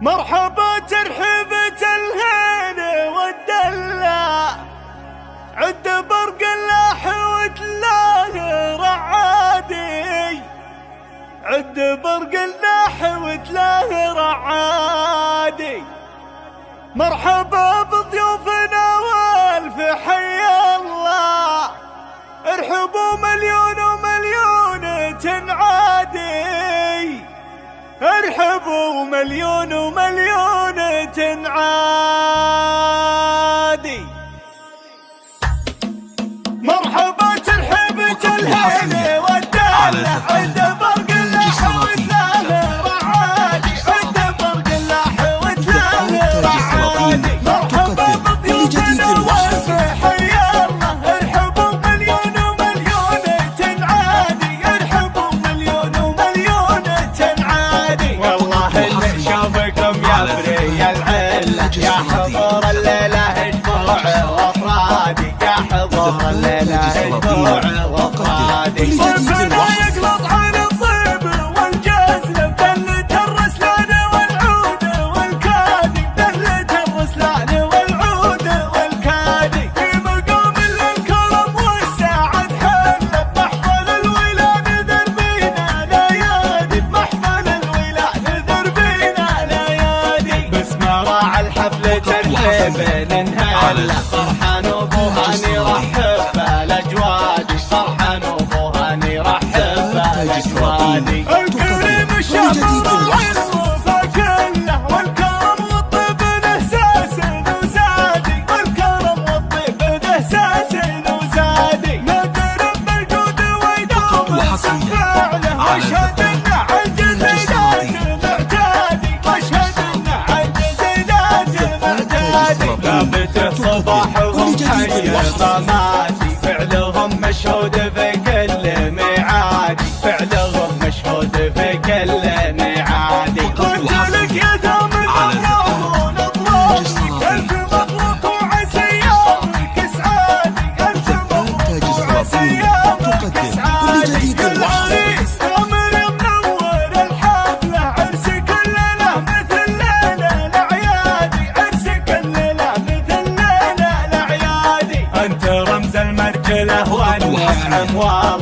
مرحبا ترحيبة الهين والدلع، عد برق اللاح وتلاه رعادي، عد برق اللاح وتلاه رعادي. مرحبا بضيوفنا والف حي الله، ارحبوا مليون ومليون تنعادي، ارحبوا مليون ومليون تنعادي. مرحبا ترحيبة الهين والدلع، عد برق اللاح وتلاه رعادي، عد برق اللاح وتلاه رعادي. مرحبا بضيوفنا والف حي الله، ارحبوا مليون ومليون تنعادي، ارحبوا مليون ومليون تنعادي. والله اللي شافكم يا بري العلة، يا حضور الليلة اسبوع وافرادي، يا حضور الليلة اسبوع وافرادي. ضيفنا يقلط عن الطيب والجزل، بدلة الرسلان والعود والكادي، بدلة الرسلان والعود والكادي. في مقام الكرم والسعد حله، بمحفل الولاد دربينا ليادي، بمحفل الولاد دربينا ليادي. باسم راعي الحفل ترحيب ننهله، فرحان وبوهاني رحب بالاجوادي، فرحان وبوهاني رحب بالاجوادي. الكريم الشافر العصوفه كله، والكرم والطيب له ساس وزادي، والكرم والطيب له ساس وزادي. نادر بالجود ويدوم فعله، واشهد انه عجز ذات معتادي، واشهد انه عجز ذات معتادي. ثابته صباحهم حي ضمادي، فعلهم مشهود في كل ميعادي، فعلهم مشهود في كل ميعادي. قلت لك يا دام المغرور اطلبني، الف مبروك وعسى يومك سعادي، الف مبروك وعسى يومك سعادي. العريس امر منور الحفله، عرسك الليله مثل ليله الاعيادي، عرسك الليله مثل ليله الاعيادي. انت رمز المرجله والنعم والله،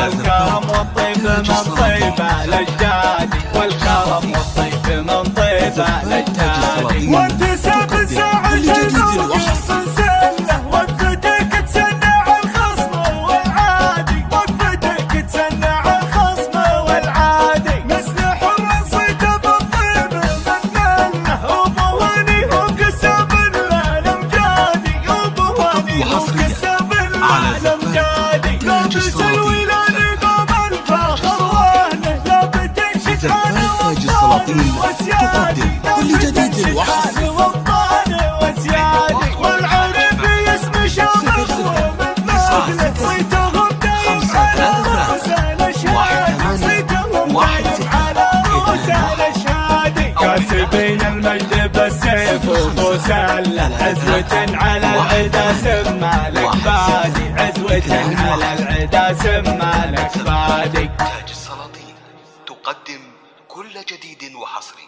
والكرم والطيب من طيبه الاجدادي، والكرم والطيب من طيبه الاجدادي. وانت سابق ساعه النور سله، وقفتك تسنع الخصم والعادي، وقفتك تسنع الخصم والعادي. مسلح الرصيد بالطيب منه، وبواني هو كسب الامجادي، وبواني هو كسب الامجادي. لابس الولاد قام الفخر واهله، لابس الشحان والطان وسيادي، كل جديد وحصري والطان وسيادي. والعريف اسم شامخ ومن مهله، صيتهم دايم على رؤوس الاشهاد، صيتهم دايم على رؤوس الاشهاد. كاسبين المجد بالسيف وبوسله، عزوة على العدا سمى لك بادي، عزوة على العدا سمى لك بادي. تاج السلاطين تقدم كل جديد وحصري.